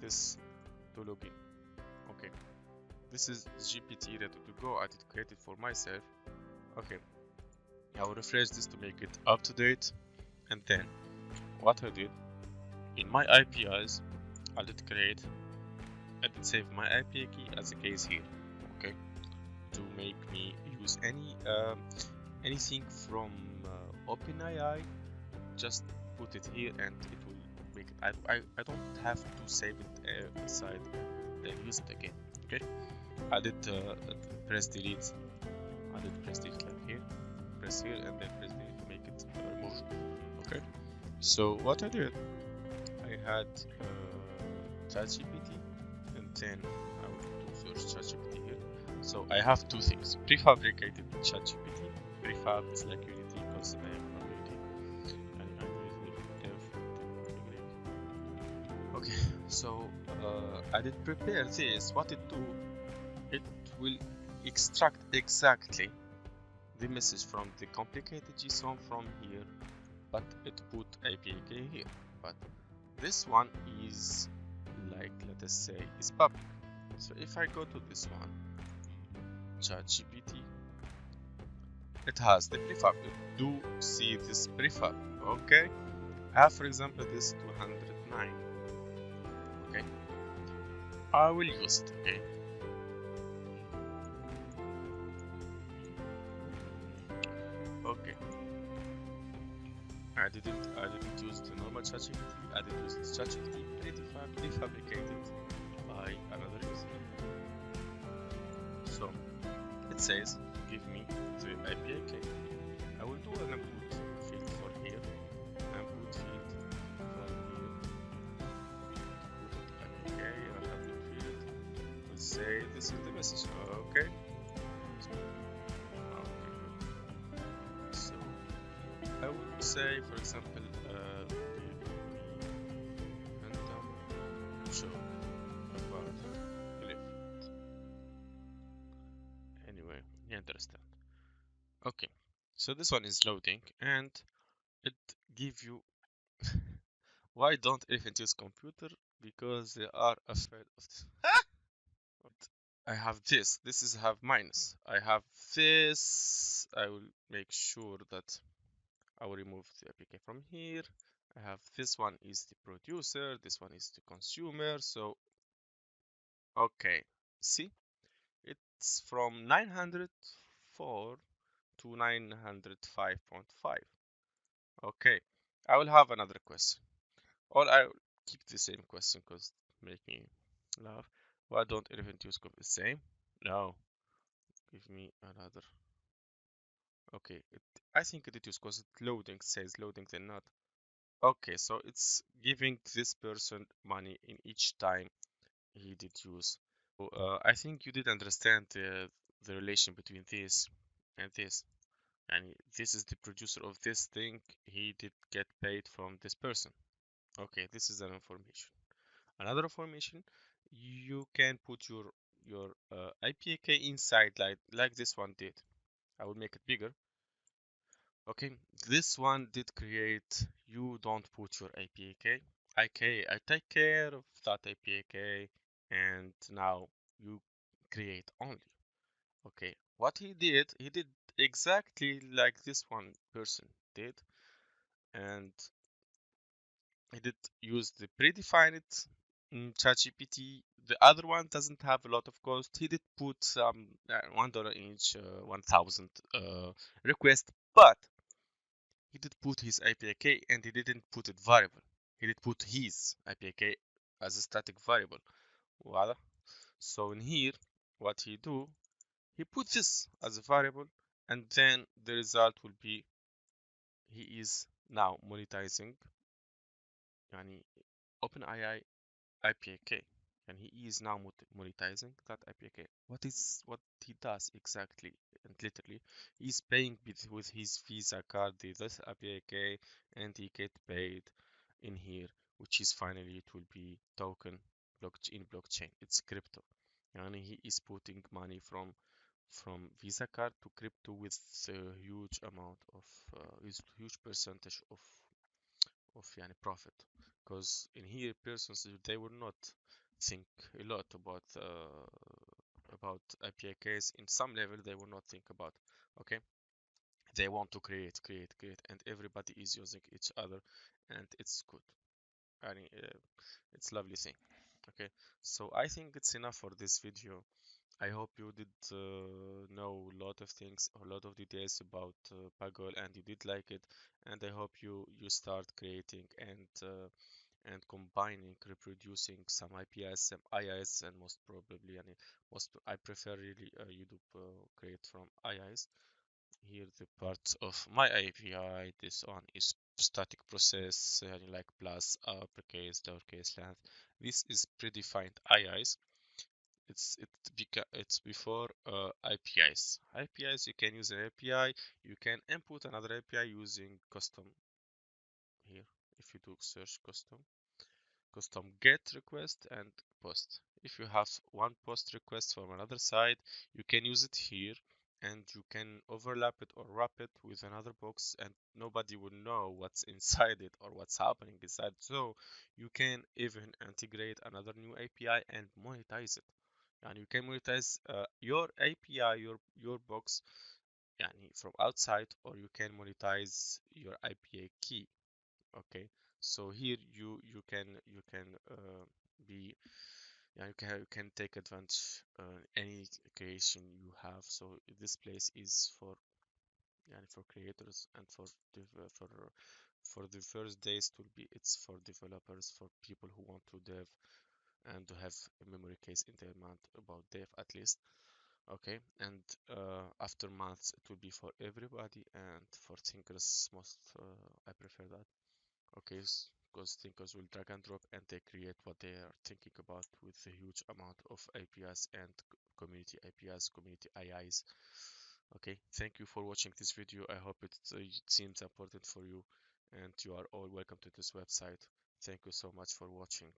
this to login. Okay, this is GPT ready to go. I did create it for myself. Okay, I will refresh this to make it up to date, and then what I did in my APIs, I did save my API key as a case here. Okay, to make me use anything from OpenAI, just put it here and it will make it. I don't have to save it aside then use it again. Okay, I did press delete. I did press delete like here, press here, and then press delete to make it removed. Okay, so what I did, I had ChatGPT, and then I will do search ChatGPT here. So I have two things: prefabricated ChatGPT. Prefab is like Unity because I am from Unity, and I'm using dev. Okay, so I did prepare this. What it do? It will extract exactly the message from the complicated JSON from here, but it put APIkey here. But this one is like, let us say, is public. So if I go to this one, ChatGPT, it has the prefab. Do see this prefab. Okay, I have, for example, this 209. Okay, I will use it. Okay, okay. I didn't use the normal ChatGPT. I did use this ChatGPT prefabricated by another user. So it says, give me the APIkey. I will do an input field for here. Input field from here. Put APIkey. I'll have the field. We'll say this is the message. Okay. So I would say, for example, show about lift. Anyway, you understand. Okay, so this one is loading, and it give you why don't elephants use computer? Because they are afraid of this. I have this. This is have minus. I have this. I will make sure that I will remove the APK from here. I have this one is the producer, this one is the consumer. So okay, see, it's from 904 to 905.5. Okay, I will have another question, or I will keep the same question because make me laugh. Why don't elephant use the same? No, give me another. Okay, I think it is because it loading says loading then not. Okay, so it's giving this person money in each time he did use. So I think you did understand the relation between this and this. And this is the producer of this thing. He did get paid from this person. Okay, this is an information. Another information, you can put your APIkey inside like this one did. I will make it bigger. Okay, this one did create. You don't put your APIkey. I take care of that APIkey, and now you create only. Okay, what he did exactly like this one person did, and he did use the predefined ChatGPT. The other one doesn't have a lot of cost. He did put some $1 each, 1,000 request, but he did put his APIkey and he didn't put it variable. He did put his APIkey as a static variable. Voila. So in here, what he do, he put this as a variable, and then the result will be he is now monetizing yani OpenAI APIkey, and he is now monetizing that APIkey. What he does exactly and literally, he's paying with his Visa card this APIkey, and he get paid in here, which is finally it will be token blockchain. It's crypto, and he is putting money from Visa card to crypto with a huge amount of huge percentage of profit, because in here persons they were not think a lot about API keys. In some level, they will not think about. Okay, they want to create, and everybody is using each other, and it's good. I mean, it's lovely thing. Okay, so I think it's enough for this video. I hope you did know a lot of things, a lot of details about Pagol, and you did like it. And I hope you start creating and combining, reproducing some IPS, some IIs, and most probably, and I prefer really you do create from IIs. Here the parts of my API. This one is static process, like plus, uppercase, lowercase, length. This is predefined IIs. It's before APIs. APIs, you can use an API. You can input another API using custom here. If you do search custom get request and post. If you have one post request from another side, you can use it here, and you can overlap it or wrap it with another box, and nobody will know what's inside it or what's happening inside. So you can even integrate another new API and monetize it. And you can monetize your API, your box, يعني, from outside, or you can monetize your API key. Okay, so here you can be, yeah, you can take advantage any creation you have. So this place is for, yeah, for creators, and for the first days it will be, it's for developers, for people who want to dev and to have a memory case in their mind about dev at least. Okay, and after months it will be for everybody, and for thinkers most, I prefer that. Okay, because thinkers will drag and drop, and they create what they are thinking about with a huge amount of APIs and community APIs, community IIs. Okay, thank you for watching this video. I hope it seems important for you, and you are all welcome to this website. Thank you so much for watching.